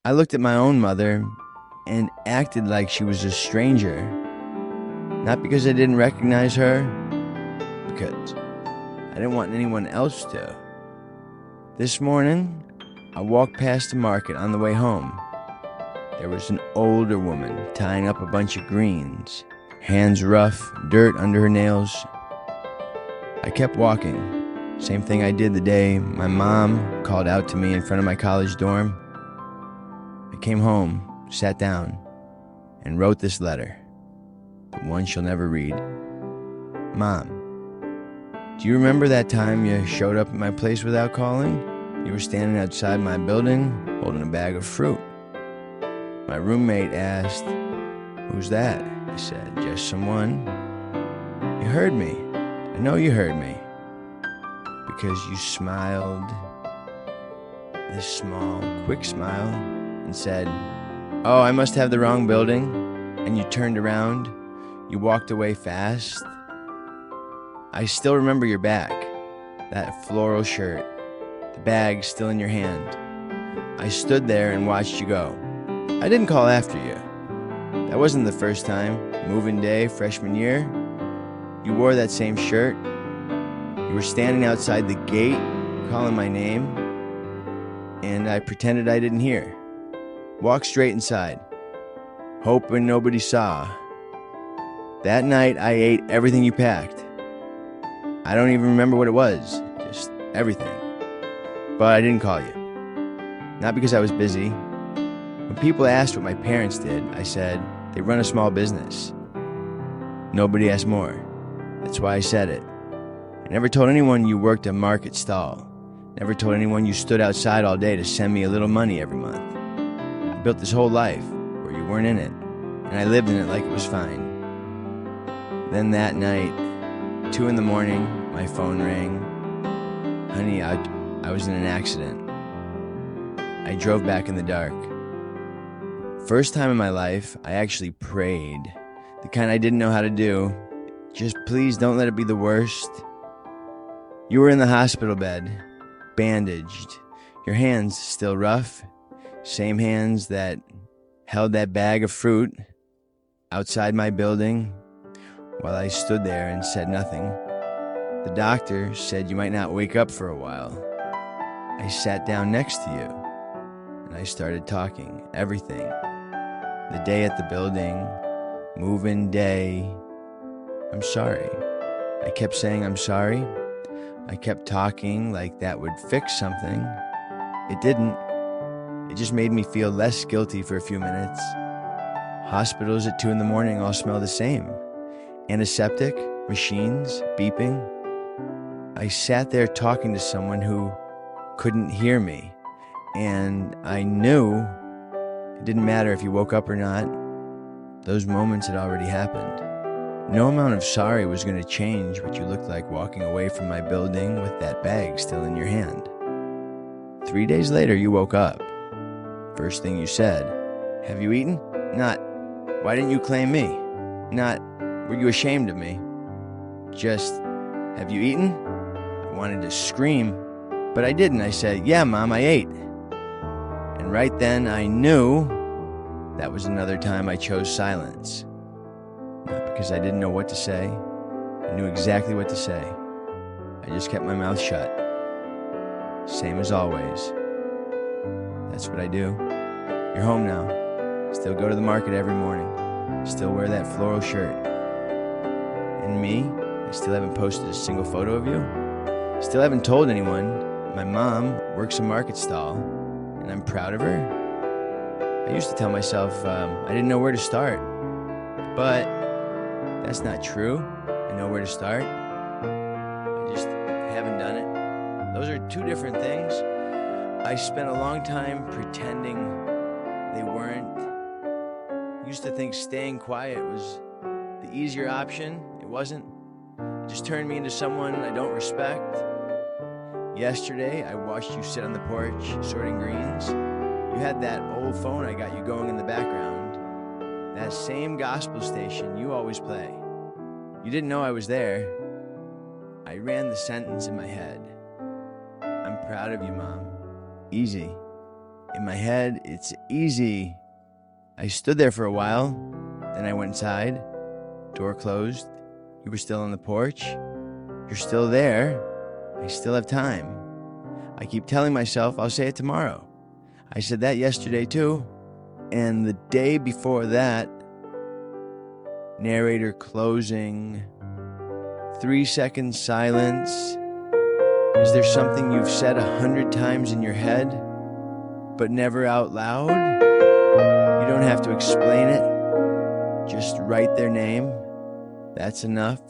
I looked at my own mother and acted like she was a stranger. Not because I didn't recognize her, because I didn't want anyone else to. This morning, I walked past the market on the way home. There was an older woman tying up a bunch of greens, hands rough, dirt under her nails. I kept walking. Same thing I did the day my mom called out to me in front of my college dorm. I came home, sat down, and wrote this letter, the one she'll never read. Mom, do you remember that time you showed up at my place without calling? You were standing outside my building, holding a bag of fruit. My roommate asked, "Who's that?" I said, "Just someone." You heard me. I know you heard me. Because you smiled, this small, quick smile, and said, "Oh, I must have the wrong building." And you turned around. You walked away fast. I still remember your bag, that floral shirt, the bag still in your hand. I stood there and watched you go. I didn't call after you. That wasn't the first time. Move-in day, freshman year. You wore that same shirt. You were standing outside the gate, calling my name, and I pretended I didn't hear. Walked straight inside, hoping nobody saw. That night, I ate everything you packed. I don't even remember what it was, just everything. But I didn't call you. Not because I was busy. When people asked what my parents did, I said, they run a small business. Nobody asked more. That's why I said it. I never told anyone you worked a market stall. Never told anyone you stood outside all day to send me a little money every month. I built this whole life where you weren't in it, and I lived in it like it was fine. Then that night, 2 a.m, my phone rang. Honey, I was in an accident. I drove back in the dark. First time in my life, I actually prayed. The kind I didn't know how to do. Just please don't let it be the worst. You were in the hospital bed, bandaged. Your hands still rough. Same hands that held that bag of fruit outside my building while I stood there and said nothing. The doctor said you might not wake up for a while. I sat down next to you, and I started talking, everything. The day at the building, move-in day. I'm sorry. I kept saying I'm sorry. I kept talking like that would fix something. It didn't. It just made me feel less guilty for a few minutes. Hospitals at 2 a.m. all smell the same. Antiseptic, machines, beeping. I sat there talking to someone who couldn't hear me, and I knew it didn't matter if you woke up or not. Those moments had already happened. No amount of sorry was going to change what you looked like walking away from my building with that bag still in your hand. 3 days later, you woke up. First thing you said, "Have you eaten?" Not, "Why didn't you claim me?" Not, "Were you ashamed of me?" Just, "Have you eaten?" I wanted to scream, but I didn't. I said, "Yeah, Mom, I ate." And right then I knew that was another time I chose silence. Not because I didn't know what to say. I knew exactly what to say. I just kept my mouth shut. Same as always. That's what I do. You're home now. Still go to the market every morning. Still wear that floral shirt. And me, I still haven't posted a single photo of you. Still haven't told anyone. My mom works a market stall, and I'm proud of her. I used to tell myself I didn't know where to start. But that's not true. I know where to start. I just haven't done it. Those are two different things. I spent a long time pretending they weren't. Used to think staying quiet was the easier option. It wasn't. It just turned me into someone I don't respect. Yesterday, I watched you sit on the porch sorting greens. You had that old phone I got you going in the background. That same gospel station you always play. You didn't know I was there. I ran the sentence in my head. I'm proud of you, Mom. Easy. In my head, it's easy. I stood there for a while. Then I went inside. Door closed. You were still on the porch. You're still there. I still have time. I keep telling myself I'll say it tomorrow. I said that yesterday too. And the day before that, narrator closing, 3-second silence. Is there something you've said 100 times in your head, but never out loud? You don't have to explain it. Just write their name. That's enough.